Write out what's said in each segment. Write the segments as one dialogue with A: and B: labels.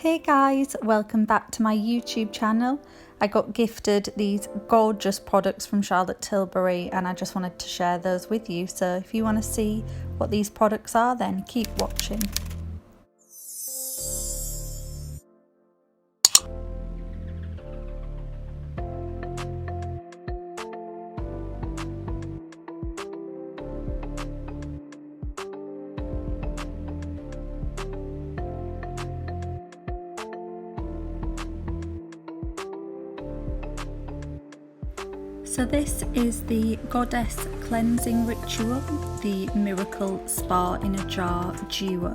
A: Hey guys, welcome back to my YouTube channel. I got gifted these gorgeous products from Charlotte Tilbury and I just wanted to share those with you. So if you want to see what these products are, then keep watching. So this is the Goddess Cleansing Ritual, the Miracle Spa in a Jar Duo.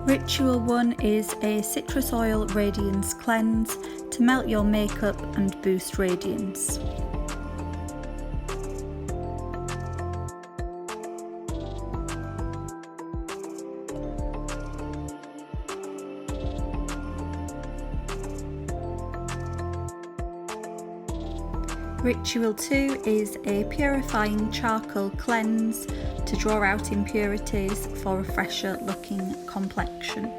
A: Ritual 1 is a citrus oil radiance cleanse to melt your makeup and boost radiance. Ritual 2 is a purifying charcoal cleanse to draw out impurities for a fresher looking complexion.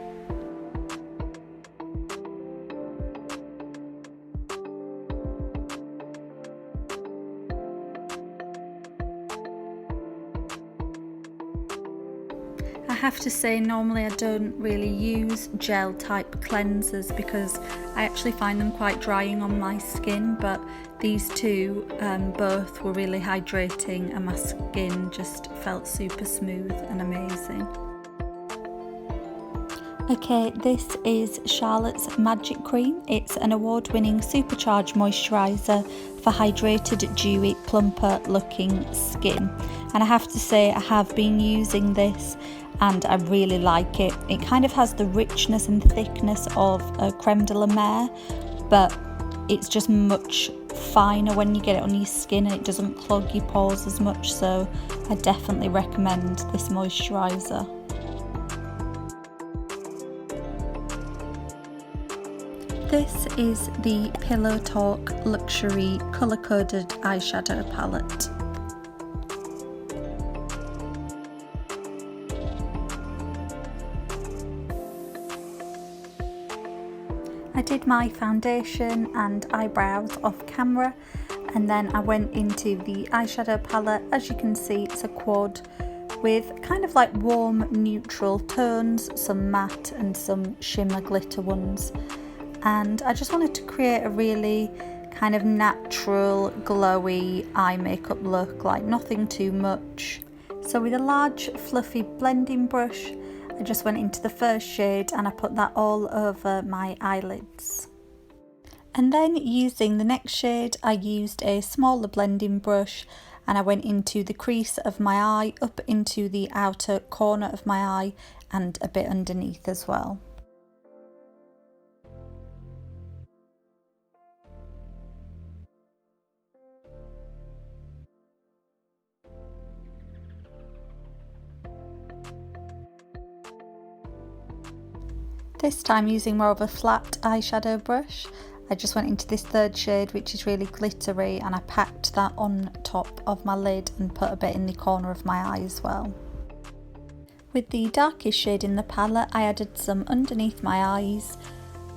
A: I have to say, normally I don't really use gel type cleansers because I actually find them quite drying on my skin, but these two both were really hydrating and my skin just felt super smooth and amazing. Okay, this is Charlotte's Magic Cream. It's an award-winning supercharged moisturiser for hydrated, dewy, plumper looking skin. And I have to say, I have been using this and I really like it. It kind of has the richness and thickness of a creme de la mer, but it's just much finer when you get it on your skin and it doesn't clog your pores as much, so I definitely recommend this moisturiser. This is the Pillow Talk Luxury Colour Coded Eyeshadow Palette. I did my foundation and eyebrows off camera and then I went into the eyeshadow palette. As you can see, it's a quad with kind of like warm neutral tones, some matte and some shimmer glitter ones. And I just wanted to create a really kind of natural, glowy eye makeup look, like nothing too much. So with a large fluffy blending brush, I just went into the first shade and I put that all over my eyelids. And then using the next shade, I used a smaller blending brush and I went into the crease of my eye, up into the outer corner of my eye and a bit underneath as well. This time using more of a flat eyeshadow brush, I just went into this third shade which is really glittery and I packed that on top of my lid and put a bit in the corner of my eye as well. With the darkest shade in the palette, I added some underneath my eyes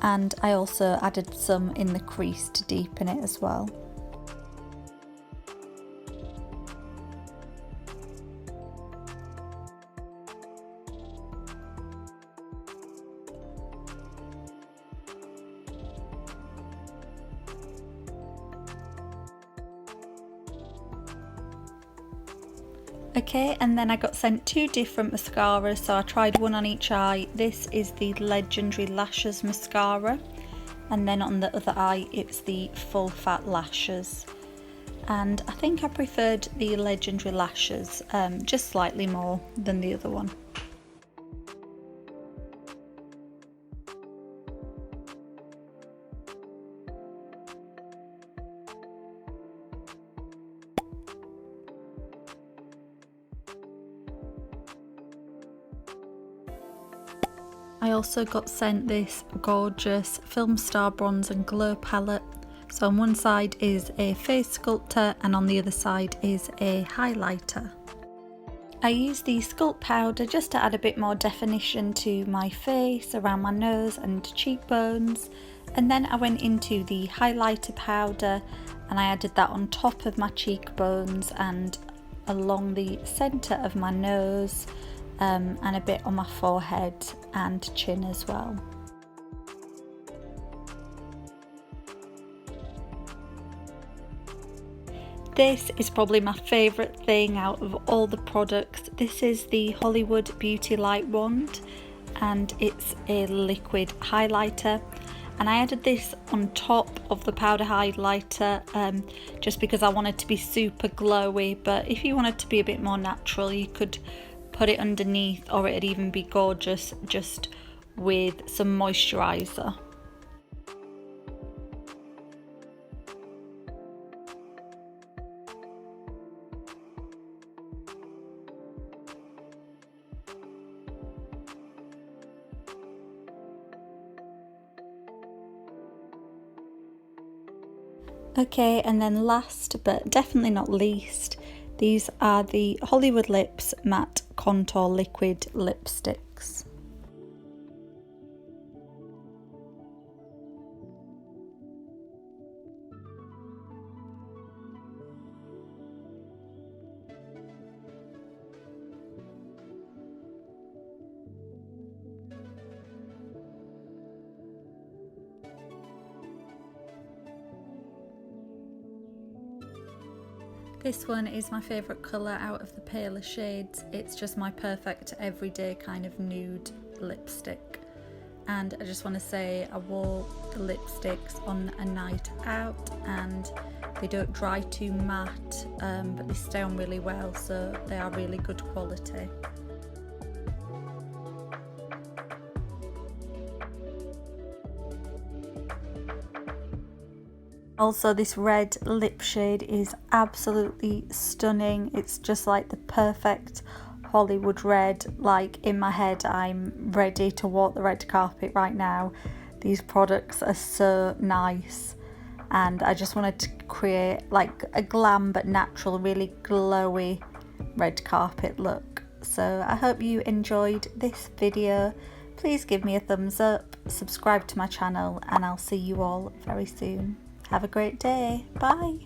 A: and I also added some in the crease to deepen it as well. Okay, and then I got sent two different mascaras, so I tried one on each eye. This is the Legendary Lashes mascara, and then on the other eye it's the Full Fat Lashes. And I think I preferred the Legendary Lashes just slightly more than the other one. I also got sent this gorgeous Film Star Bronze and Glow palette. So on one side is a face sculptor and on the other side is a highlighter. I used the Sculpt powder just to add a bit more definition to my face, around my nose and cheekbones, and then I went into the highlighter powder and I added that on top of my cheekbones and along the centre of my nose, and a bit on my forehead and chin as well. This is probably my favourite thing out of all the products. This is the Hollywood Beauty Light Wand and it's a liquid highlighter, and I added this on top of the powder highlighter just because I wanted to be super glowy, but if you wanted to be a bit more natural you could put it underneath, or it'd even be gorgeous just with some moisturiser. Okay, and then last but definitely not least, these are the Hollywood Lips Matte Contour Liquid Lipsticks. This one is my favourite colour out of the paler shades. It's just my perfect everyday kind of nude lipstick. And I just want to say I wore the lipsticks on a night out and they don't dry too matte, but they stay on really well, so they are really good quality. Also, this red lip shade is absolutely stunning. It's just like the perfect Hollywood red. Like, in my head I'm ready to walk the red carpet right now. These products are so nice and I just wanted to create like a glam but natural, really glowy red carpet look. So I hope you enjoyed this video. Please give me a thumbs up, subscribe to my channel, and I'll see you all very soon. Have a great day. Bye.